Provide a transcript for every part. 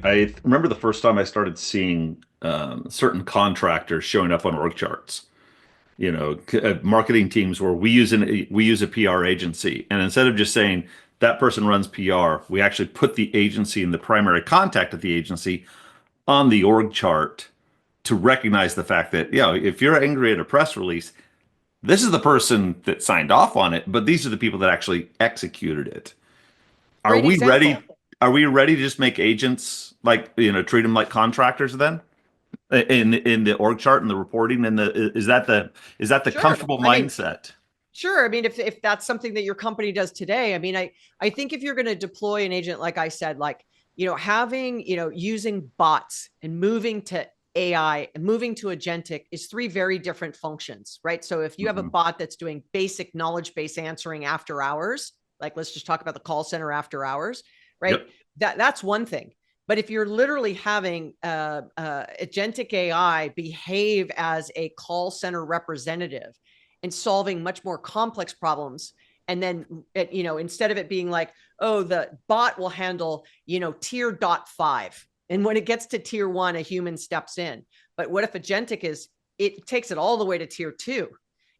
I remember the first time I started seeing certain contractors showing up on org charts. Marketing teams where we use a PR agency, and instead of just saying that person runs PR, we actually put the agency and the primary contact at the agency on the org chart to recognize the fact that, if you're angry at a press release, this is the person that signed off on it, but these are the people that actually executed it. Are Great we ready? example. Are we ready to just make agents like, treat them like contractors then? In the org chart and the reporting and is that the Sure. comfortable I mean, mindset? sure. I mean, if that's something that your company does today, I mean, I think if you're going to deploy an agent, like I said, like, having, using bots and moving to AI and moving to agentic is three very different functions, right? So if you have a Hmm. bot that's doing basic knowledge base answering after hours, like let's just talk about the call center after hours, right? Yep. That's one thing. But if you're literally having agentic AI behave as a call center representative and solving much more complex problems, and then instead of it being like, oh, the bot will handle tier dot five, and when it gets to tier one, a human steps in. But what if agentic is, it takes it all the way to tier two,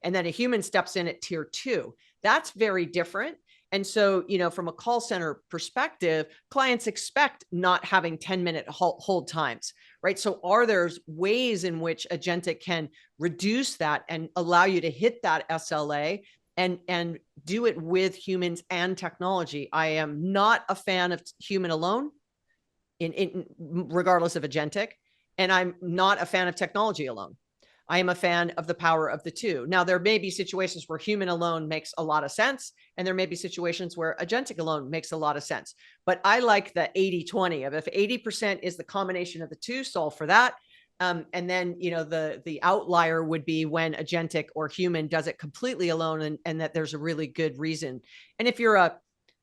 and then a human steps in at tier two? That's very different. And so, from a call center perspective, clients expect not having 10-minute hold times, right? So are there ways in which agentic can reduce that and allow you to hit that SLA and do it with humans and technology? I am not a fan of human alone in regardless of agentic, and I'm not a fan of technology alone. I am a fan of the power of the two. Now, there may be situations where human alone makes a lot of sense, and there may be situations where agentic alone makes a lot of sense. But I like the 80-20 of, if 80% is the combination of the two, solve for that. And then, the outlier would be when agentic or human does it completely alone, and that there's a really good reason. And if you're a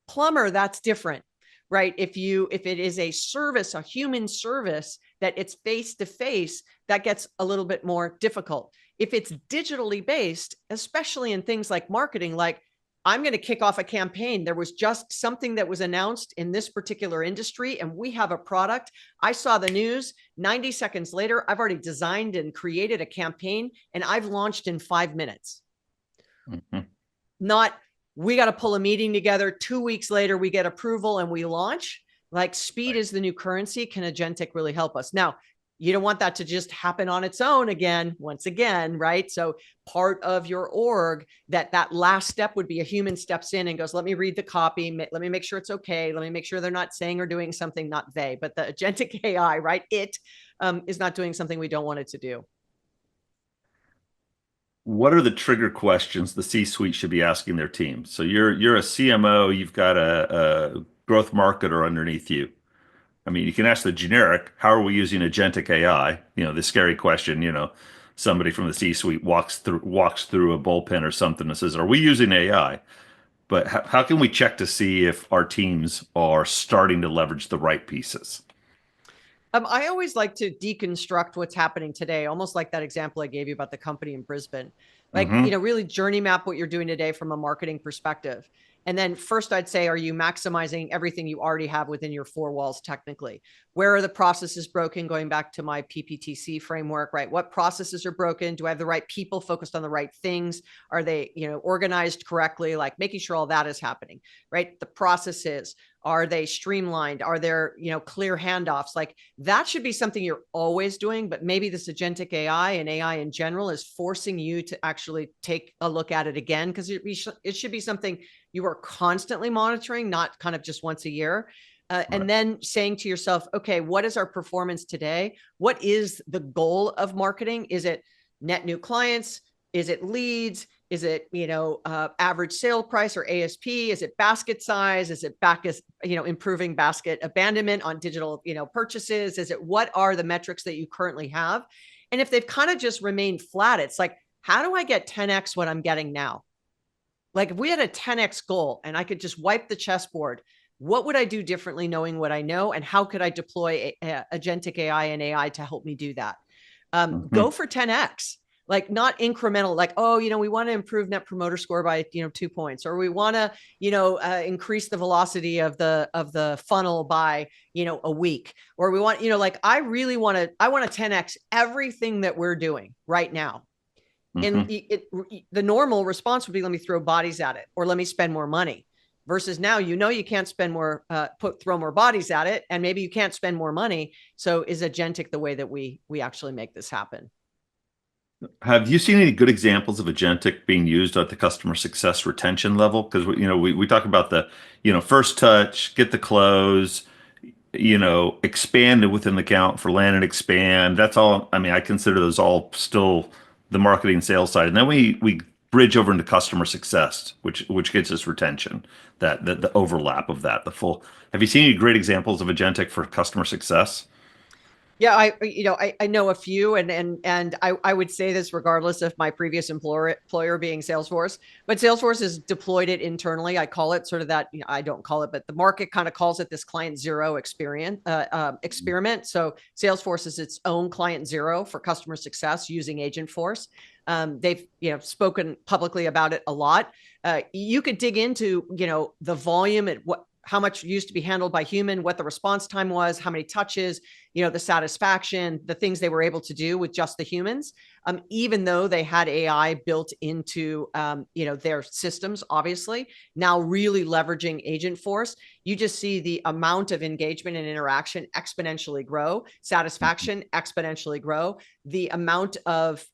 plumber, that's different, right? If it is a service, a human service, that it's face to face, that gets a little bit more difficult. If it's digitally based, especially in things like marketing, like, I'm going to kick off a campaign. There was just something that was announced in this particular industry, and we have a product. I saw the news 90 seconds later. I've already designed and created a campaign, and I've launched in 5 minutes. Hmm. Not, we got to pull a meeting together. 2 weeks later, we get approval and we launch. Like, speed Right. is the new currency. Can agentic really help us? Now, you don't want that to just happen on its own again, once again, right? So part of your org, that last step would be a human steps in and goes, let me read the copy. Let me make sure it's okay. Let me make sure they're not saying or doing something, not they, but the agentic AI, right? It is not doing something we don't want it to do. What are the trigger questions the C-suite should be asking their team? So you're a CMO, you've got a growth marketer underneath you. I mean, you can ask the generic, how are we using agentic AI? The scary question, somebody from the C-suite walks through a bullpen or something and says, "Are we using AI?" But how can we check to see if our teams are starting to leverage the right pieces? I always like to deconstruct what's happening today, almost like that example I gave you about the company in Brisbane. Like, Hmm. really journey map what you're doing today from a marketing perspective. And then first, I'd say, are you maximizing everything you already have within your four walls technically? Where are the processes broken? Going back to my PPTC framework, right? What processes are broken? Do I have the right people focused on the right things? Are they, organized correctly? Like, making sure all that is happening, right? The processes, are they streamlined? Are there, clear handoffs? Like, that should be something you're always doing, but maybe this agentic AI and AI in general is forcing you to actually take a look at it again, because it should be something you are constantly monitoring, not kind of just once a year. Right. And then saying to yourself, okay, what is our performance today? What is the goal of marketing? Is it net new clients? Is it leads? Is it, average sale price or ASP? Is it basket size? Is it improving basket abandonment on digital, purchases? Is it, what are the metrics that you currently have? And if they've kind of just remained flat, it's like, how do I get 10x what I'm getting now? Like, if we had a 10x goal and I could just wipe the chessboard, what would I do differently knowing what I know? And how could I deploy agentic AI and AI to help me do that? Go Hmm. for 10x. like not incremental, like, oh, we want to improve net promoter score by 2 points, or we want to increase the velocity of the funnel by a week, or we want like I want to 10x everything that we're doing right now. And Hmm. the normal response would be, let me throw bodies at it, or let me spend more money. Versus now, you can't spend more, throw more bodies at it, and maybe you can't spend more money. So is agentic the way that we actually make this happen? Have you seen any good examples of agentic being used at the customer success retention level? Because we talk about the first touch, get the close, expand within the account for land and expand. That's all. I mean, I consider those all still the marketing sales side, and then we bridge over into customer success, which gets us retention. That the overlap of that, the full. Have you seen any great examples of agentic for customer success? Yeah, I know a few, and I would say this regardless of my previous employer being Salesforce, but Salesforce has deployed it internally. I call it sort of that, I don't call it, but the market kind of calls it this client zero experiment. So Salesforce is its own client zero for customer success using Agentforce. They've spoken publicly about it a lot. You could dig into the volume at how much used to be handled by human, what the response time was, how many touches, the satisfaction, the things they were able to do with just the humans, even though they had AI built into, their systems, obviously. Now really leveraging Agentforce, you just see the amount of engagement and interaction exponentially grow, satisfaction exponentially grow, the amount of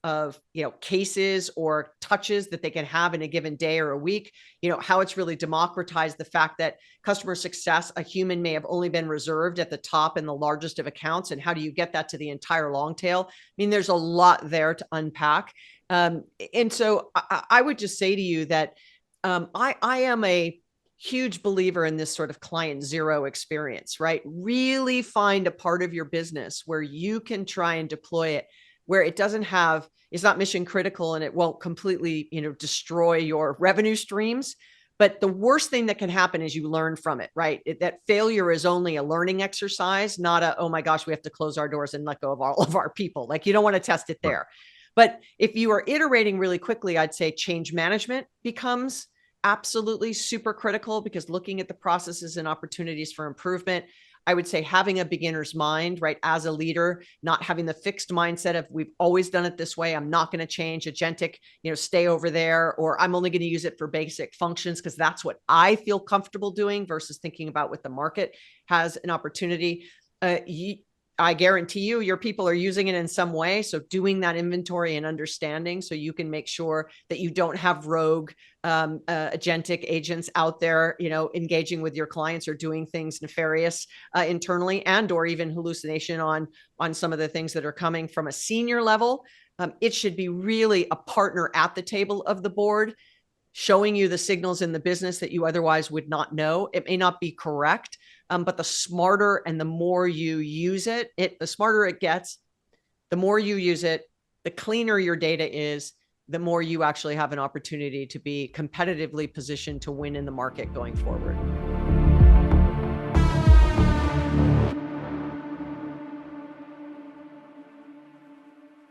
cases or touches that they can have in a given day or a week, how it's really democratized the fact that customer success, a human may have only been reserved at the top and the largest of accounts. And how do you get that to the entire long tail? I mean, there's a lot there to unpack. And so I would just say to you that I am a huge believer in this sort of client zero experience, right? Really find a part of your business where you can try and deploy it, where it's not mission critical and it won't completely, destroy your revenue streams. But the worst thing that can happen is you learn from it, right? That failure is only a learning exercise, not a, oh my gosh, we have to close our doors and let go of all of our people. Like, you don't want to test it Right. there. But if you are iterating really quickly, I'd say change management becomes absolutely super critical, because looking at the processes and opportunities for improvement, I would say having a beginner's mind, right? As a leader, not having the fixed mindset of we've always done it this way, I'm not going to change. Agentic, stay over there, or I'm only going to use it for basic functions because that's what I feel comfortable doing, versus thinking about what the market has an opportunity. I guarantee you, your people are using it in some way. So doing that inventory and understanding, so you can make sure that you don't have rogue agentic agents out there, engaging with your clients or doing things nefarious internally, and or even hallucination on some of the things that are coming from a senior level. It should be really a partner at the table of the board, showing you the signals in the business that you otherwise would not know. It may not be correct, but the smarter and the more you use it, the smarter it gets, the more you use it, the cleaner your data is, the more you actually have an opportunity to be competitively positioned to win in the market going forward.